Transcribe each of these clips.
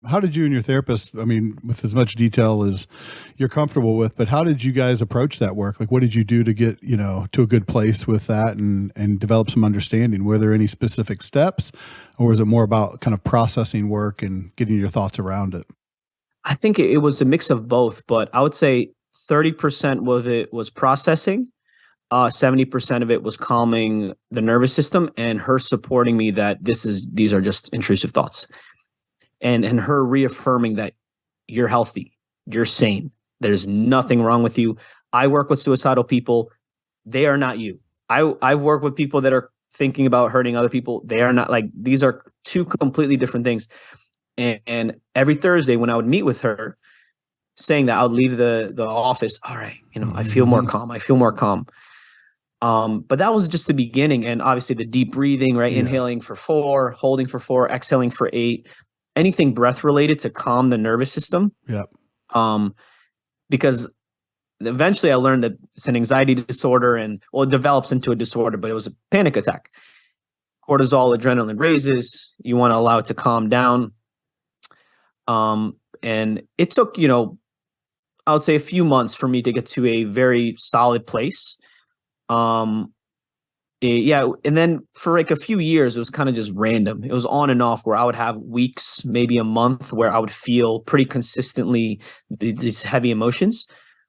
How did you and your therapist, I mean, with as much detail as you're comfortable with, but how did you guys approach that work? Like, what did you do to get, to a good place with that and develop some understanding? Were there any specific steps, or was it more about kind of processing work and getting your thoughts around it? I think it was a mix of both, but I would say 30% of it was processing. 70% of it was calming the nervous system and her supporting me that these are just intrusive thoughts. And her reaffirming that you're healthy, you're sane, there's nothing wrong with you. I work with suicidal people. They are not you. I've worked with people that are thinking about hurting other people. They are not. Like, these are two completely different things. And every Thursday when I would meet with her, saying that, I would leave the office. All right, I feel more calm. I feel more calm. But that was just the beginning. And obviously the deep breathing, right? Yeah. Inhaling for 4, holding for 4, exhaling for 8. Anything breath related to calm the nervous system. Yep. Because eventually I learned that it's an anxiety disorder it develops into a disorder, but it was a panic attack. Cortisol, adrenaline raises. You want to allow it to calm down. And it took, I would say a few months for me to get to a very solid place. And then for like a few years, it was kind of just random. It was on and off, where I would have weeks, maybe a month, where I would feel pretty consistently these heavy emotions,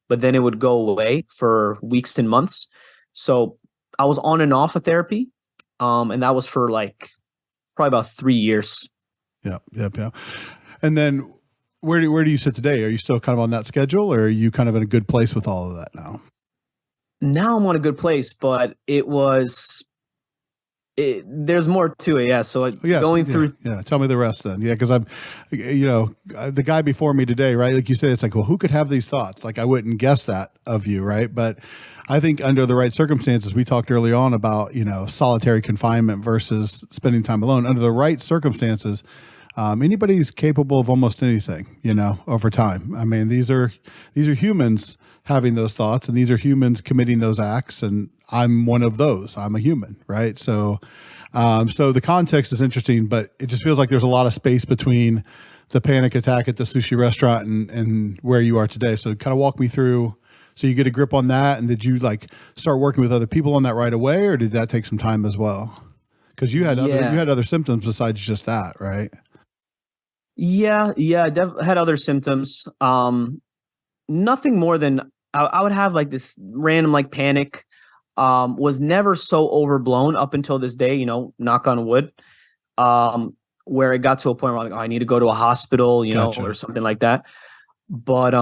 but then it would go away for weeks and months. So I was on and off of therapy. And that was for like probably about 3 years. Yeah. And then where do you sit today? Are you still kind of on that schedule, or are you kind of in a good place with all of that now? Now I'm on a good place, but there's more to it. Yeah. So going through. Yeah. Tell me the rest then. Yeah. Cause I'm, the guy before me today, right? Like you said, it's like, well, who could have these thoughts? Like, I wouldn't guess that of you. Right. But I think under the right circumstances, we talked early on about, solitary confinement versus spending time alone. Under the right circumstances, anybody's capable of almost anything, over time. I mean, these are humans having those thoughts, and these are humans committing those acts. And I'm one of those. I'm a human. Right. So the context is interesting, but it just feels like there's a lot of space between the panic attack at the sushi restaurant and where you are today. So kind of walk me through. So you get a grip on that. And did you start working with other people on that right away, or did that take some time as well? Cause you had other symptoms besides just that, right? Yeah. Had other symptoms. Nothing more than I would have like this random panic. Was never so overblown up until this day, knock on wood. Where it got to a point where I'm like, I need to go to a hospital, Gotcha. or something like that. But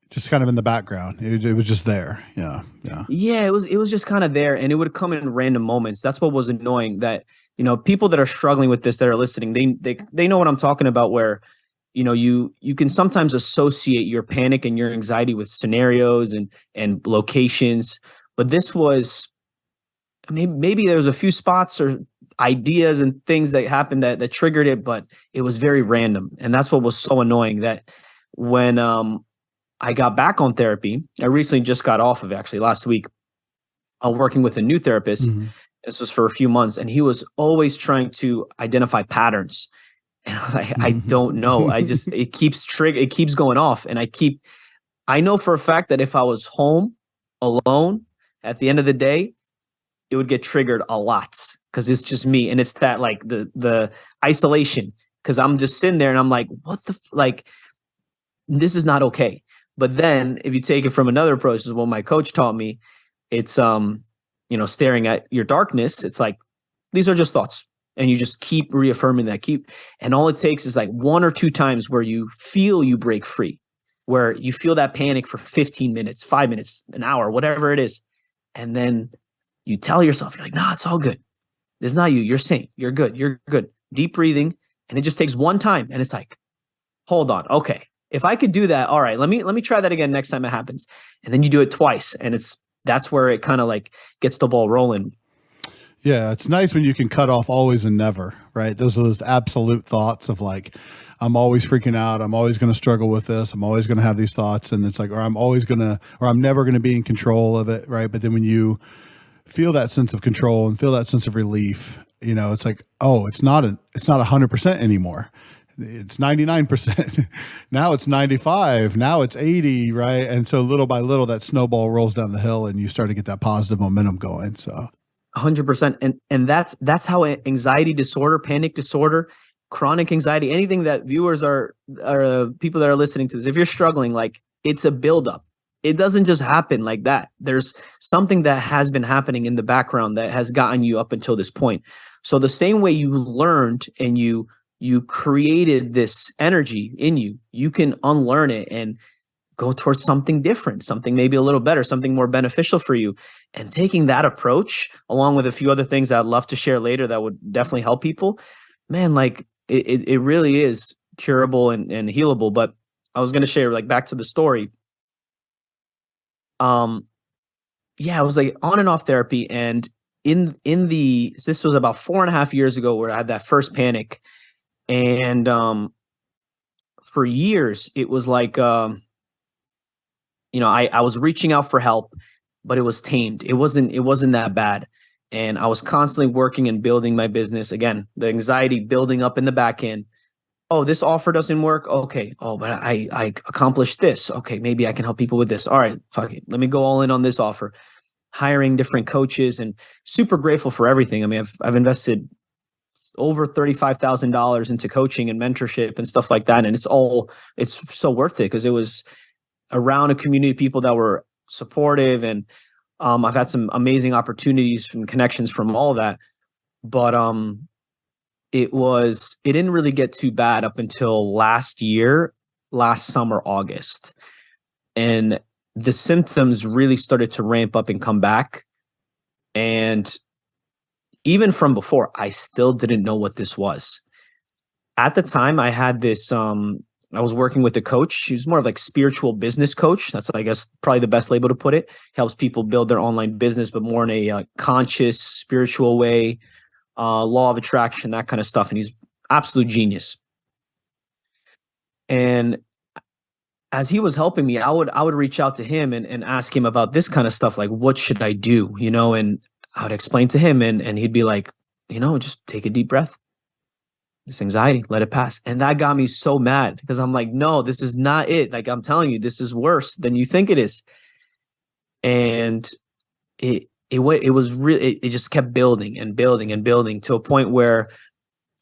just kind of in the background. It was just there. Yeah. Yeah, it was just kind of there, and it would come in random moments. That's what was annoying, that people that are struggling with this, that are listening, they know what I'm talking about, where you can sometimes associate your panic and your anxiety with scenarios and locations. But this was, maybe there was a few spots or ideas and things that happened that triggered it, but it was very random. And that's what was so annoying, that when I got back on therapy, I recently just got off of it, actually last week. I'm working with a new therapist. Mm-hmm. This was for a few months, and he was always trying to identify patterns. And I was like, I don't know. It keeps going off. And I know for a fact that if I was home alone at the end of the day, it would get triggered a lot, because it's just me. And it's that the isolation, because I'm just sitting there and I'm like, what this is not okay. But then if you take it from another approach, is what my coach taught me, it's, staring at your darkness. It's like, these are just thoughts. And you just keep reaffirming that, and all it takes is 1 or 2 times where you feel you break free, where you feel that panic for 15 minutes, 5 minutes, an hour, whatever it is. And then you tell yourself, you're like, nah, it's all good. It's not you. You're sane. You're good. You're good. Deep breathing. And it just takes one time. And it's like, hold on. Okay. If I could do that, all right, let me try that again next time it happens. And then you do it twice. And that's where it kind of gets the ball rolling. Yeah, it's nice when you can cut off always and never, right? Those are those absolute thoughts of I'm always freaking out. I'm always going to struggle with this. I'm always going to have these thoughts. And it's or I'm never going to be in control of it, right? But then when you feel that sense of control and feel that sense of relief, it's like, oh, it's not 100% anymore. it's 99%. Now it's 95. Now it's 80, right? And so little by little, that snowball rolls down the hill and you start to get that positive momentum going. So 100%. And that's how anxiety disorder, panic disorder, chronic anxiety, anything that viewers are people that are listening to this, if you're struggling, like, it's a buildup. It doesn't just happen like that. There's something that has been happening in the background that has gotten you up until this point. So the same way you learned and you created this energy in you, you can unlearn it and go towards something different, something maybe a little better, something more beneficial for you. And taking that approach, along with a few other things that I'd love to share later that would definitely help people, man, like, it really is curable and healable. But I was going to share, like, back to the story. Yeah, I was like on and off therapy. And this was about 4.5 years ago where I had that first panic. And for years, it was like, I was reaching out for help, but it was tamed. It wasn't that bad. And I was constantly working and building my business. Again, the anxiety building up in the back end. Oh, this offer doesn't work. Okay. Oh, but I accomplished this. Okay, maybe I can help people with this. All right, fuck it. Let me go all in on this offer. Hiring different coaches, and super grateful for everything. I mean, I've invested over $35,000 into coaching and mentorship and stuff like that. And it's so worth it because it was around a community of people that were supportive. And I've had some amazing opportunities and connections from all of that. But it didn't really get too bad up until last summer, August. And the symptoms really started to ramp up and come back. And even from before, I still didn't know what this was. At the time, I had this, I was working with a coach. She's more of like spiritual business coach. That's, I guess, probably the best label to put it. Helps people build their online business, but more in a conscious, spiritual way, law of attraction, that kind of stuff. And he's absolute genius. And as he was helping me, I would reach out to him and ask him about this kind of stuff. Like, what should I do? And I would explain to him and he'd be like, just take a deep breath. This anxiety, let it pass. And that got me so mad because I'm like, no, this is not it. Like, I'm telling you, this is worse than you think it is. And it was really, it just kept building and building and building to a point where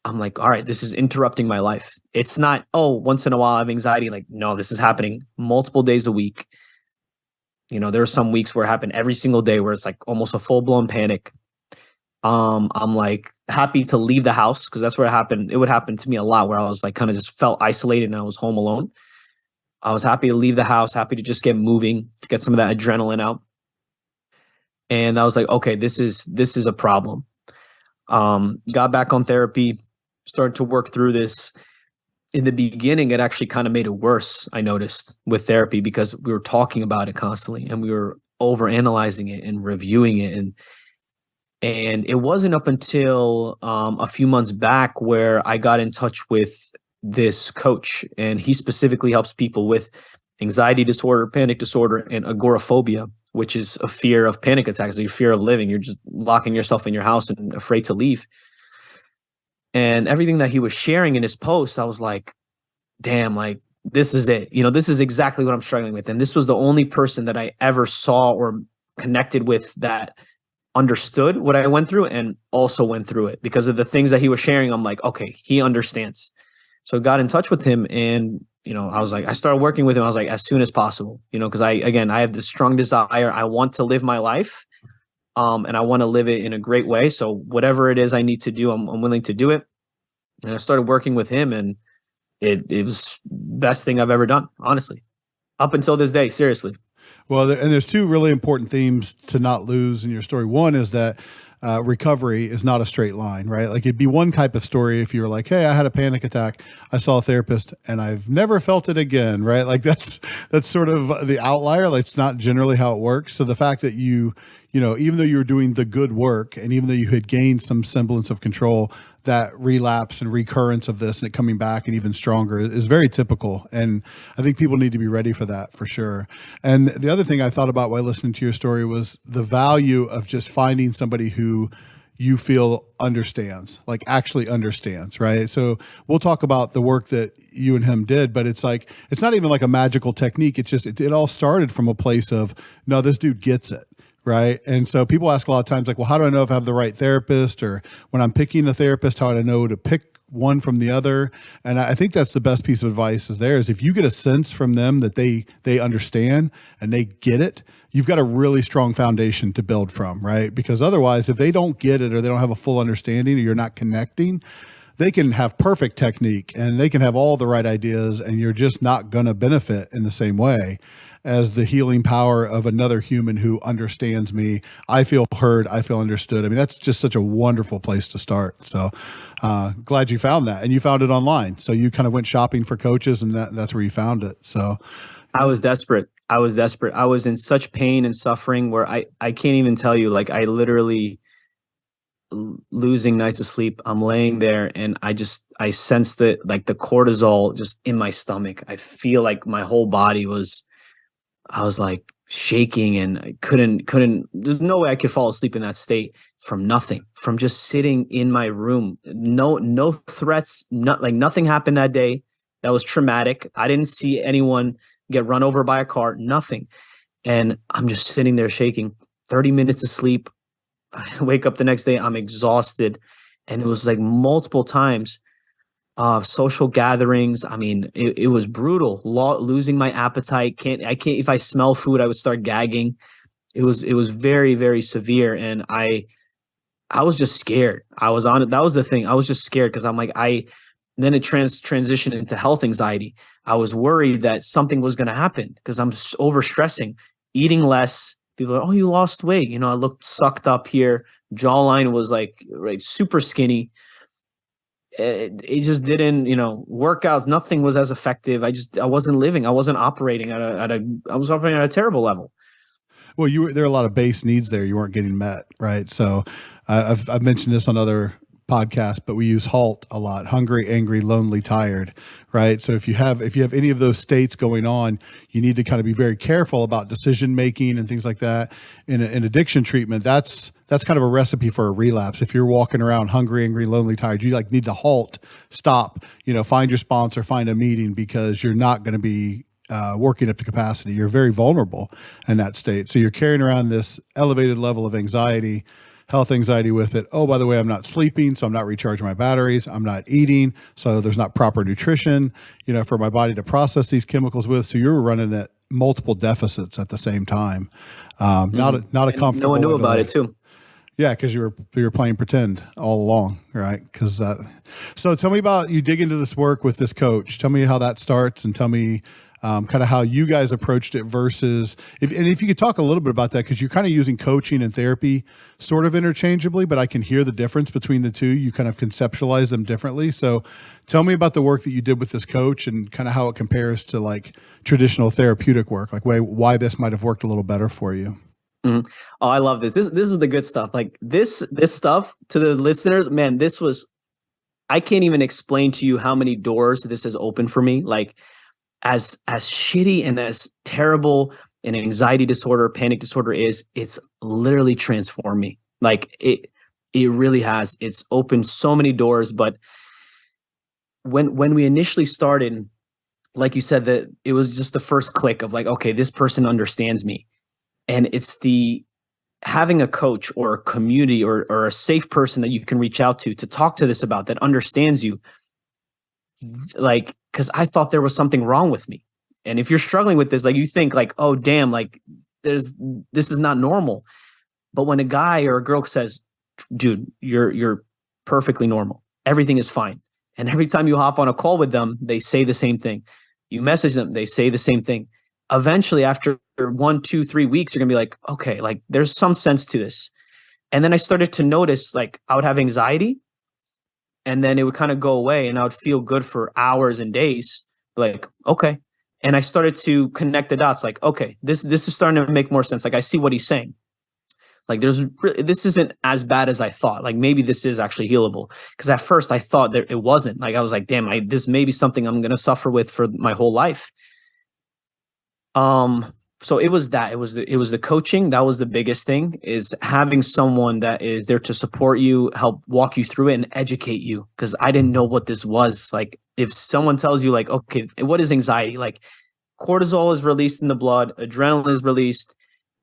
I'm like, all right, this is interrupting my life. It's not, once in a while I have anxiety. Like, no, this is happening multiple days a week. There are some weeks where it happened every single day where it's like almost a full-blown panic. I'm like happy to leave the house because that's where it happened. It would happen to me a lot where I was like kind of just felt isolated and I was home alone. I was happy to leave the house, happy to just get moving, to get some of that adrenaline out. And I was like, okay, this is a problem. Got back on therapy, started to work through this. In the beginning, it actually kind of made it worse, I noticed, with therapy because we were talking about it constantly and we were overanalyzing it and reviewing it. And it wasn't up until a few months back where I got in touch with this coach, and he specifically helps people with anxiety disorder, panic disorder, and agoraphobia, which is a fear of panic attacks, your fear of living. You're just locking yourself in your house and afraid to leave. And everything that he was sharing in his posts, I was like, damn, like, this is it. This is exactly what I'm struggling with. And this was the only person that I ever saw or connected with that understood what I went through and also went through it. Because of the things that he was sharing, I'm like, okay, he understands. So I got in touch with him and, I was like, I started working with him. I was like, as soon as possible, because I have this strong desire. I want to live my life. And I want to live it in a great way. So whatever it is I need to do, I'm willing to do it. And I started working with him, and it was the best thing I've ever done, honestly, up until this day, seriously. Well, and there's two really important themes to not lose in your story. One is that recovery is not a straight line, right? Like, it'd be one type of story if you were like, hey, I had a panic attack, I saw a therapist, and I've never felt it again, right? Like, that's sort of the outlier. Like, it's not generally how it works. So the fact that even though you were doing the good work and even though you had gained some semblance of control, that relapse and recurrence of this and it coming back and even stronger is very typical. And I think people need to be ready for that for sure. And the other thing I thought about while listening to your story was the value of just finding somebody who you feel understands, like actually understands, right? So we'll talk about the work that you and him did, but it's like, it's not even like a magical technique. It's just, it all started from a place of, no, this dude gets it. Right. And so people ask a lot of times, like, well, how do I know if I have the right therapist? Or when I'm picking a therapist, how do I know to pick one from the other? And I think that's the best piece of advice is if you get a sense from them that they understand and they get it, you've got a really strong foundation to build from, right? Because otherwise, if they don't get it or they don't have a full understanding or you're not connecting, they can have perfect technique and they can have all the right ideas and you're just not going to benefit in the same way as the healing power of another human who understands me. I feel heard. I feel understood. I mean, that's just such a wonderful place to start. So glad you found that, and you found it online. So you kind of went shopping for coaches and that's where you found it. So I was desperate. I was in such pain and suffering where I can't even tell you, like I literally losing nights of sleep. I'm laying there and I sensed that, like the cortisol just in my stomach. I feel like my whole body I was like shaking and I couldn't, there's no way I could fall asleep in that state from nothing, from just sitting in my room. No threats, nothing happened that day that was traumatic. I didn't see anyone get run over by a car, nothing. And I'm just sitting there shaking. 30 minutes of sleep. I wake up the next day, I'm exhausted. And it was like multiple times social gatherings. I mean, it was brutal. Losing my appetite. I can't, if I smell food, I would start gagging. It was very, very severe. And I was just scared. I was on it. That was the thing. I was just scared because I'm like, then it transitioned into health anxiety. I was worried that something was going to happen because I'm over stressing, eating less. People are, oh, you lost weight. You know, I looked sucked up here. Jawline was like super skinny. It just didn't, workouts, nothing was as effective. I wasn't living. I wasn't operating I was operating at a terrible level. Well, there are a lot of base needs there you weren't getting met, right? So I've mentioned this on other podcasts, but we use HALT a lot: hungry, angry, lonely, tired, right? So if you have any of those states going on, you need to kind of be very careful about decision making and things like that. In addiction treatment, that's kind of a recipe for a relapse. If you're walking around hungry, angry, lonely, tired, you need to halt, stop, find your sponsor, find a meeting, because you're not going to be working up to capacity. You're very vulnerable in that state. So you're carrying around this elevated level of anxiety, health anxiety with it. Oh, by the way, I'm not sleeping, so I'm not recharging my batteries. I'm not eating, so there's not proper nutrition, for my body to process these chemicals with. So you're running at multiple deficits at the same time. Not a comfortable. No one knew about it too. Yeah, because you were playing pretend all along, right? So tell me about, you dig into this work with this coach. Tell me how that starts, and tell me kind of how you guys approached it versus, if you could talk a little bit about that, because you're kind of using coaching and therapy sort of interchangeably, but I can hear the difference between the two. You kind of conceptualize them differently. So tell me about the work that you did with this coach and kind of how it compares to like traditional therapeutic work, like why this might have worked a little better for you. Mm-hmm. Oh, I love this. This is the good stuff. Like this stuff to the listeners, man, I can't even explain to you how many doors this has opened for me. Like as shitty and as terrible an anxiety disorder, panic disorder is, it's literally transformed me. Like it really has. It's opened so many doors. But when we initially started, like you said, that it was just the first click of like, okay, this person understands me. And it's having a coach or a community or a safe person that you can reach out to talk to this about, that understands you. Like, because I thought there was something wrong with me. And if you're struggling with this, like you think like, oh, damn, like this is not normal. But when a guy or a girl says, dude, you're perfectly normal, everything is fine. And every time you hop on a call with them, they say the same thing. You message them, they say the same thing. Eventually, after 1, 2, 3 weeks, you're gonna be like, okay, like there's some sense to this. And then I started to notice, like I would have anxiety, and then it would kind of go away, and I would feel good for hours and days. Like, okay. And I started to connect the dots. Like, okay, this is starting to make more sense. Like I see what he's saying. Like this isn't as bad as I thought. Like maybe this is actually healable. Because at first I thought that it wasn't. Like I was like, this may be something I'm gonna suffer with for my whole life. So it was that. It was the coaching. That was the biggest thing, is having someone that is there to support you, help walk you through it and educate you. Because I didn't know what this was. Like, if someone tells you like, okay, what is anxiety? Like, cortisol is released in the blood, adrenaline is released,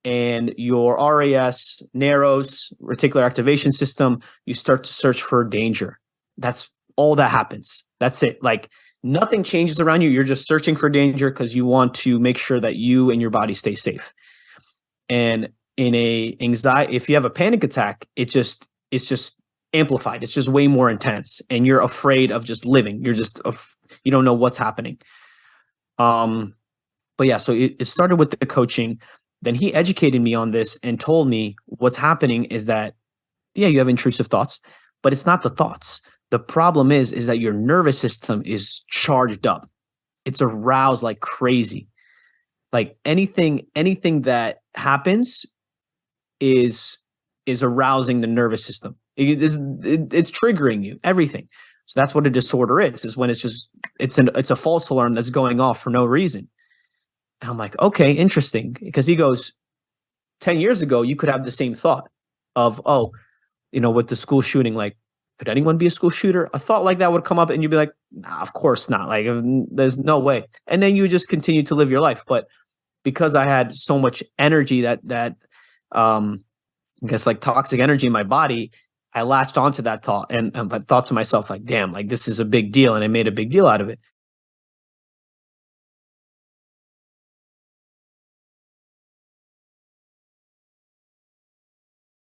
and your RAS narrows, reticular activation system, you start to search for danger. That's all that happens. That's it. Like, nothing changes around you. You're just searching for danger because you want to make sure that you and your body stay safe. And in a anxiety, if you have a panic attack, it's just amplified. It's just way more intense, and you're afraid of just living. You're just you don't know what's happening. But yeah, so it started with the coaching. Then he educated me on this and told me what's happening is that, yeah, you have intrusive thoughts, but it's not the thoughts. The problem is that your nervous system is charged up. It's aroused like crazy. Like anything that happens is arousing the nervous system. It's triggering you, everything. So that's what a disorder is when it's a false alarm that's going off for no reason. And I'm like, okay, interesting. Because he goes, 10 years ago, you could have the same thought of, oh, with the school shooting, like, could anyone be a school shooter? A thought like that would come up and you'd be like, nah, of course not. Like, there's no way. And then you just continue to live your life. But because I had so much energy that I guess like toxic energy in my body, I latched onto that thought and I thought to myself, like, damn, like this is a big deal. And I made a big deal out of it.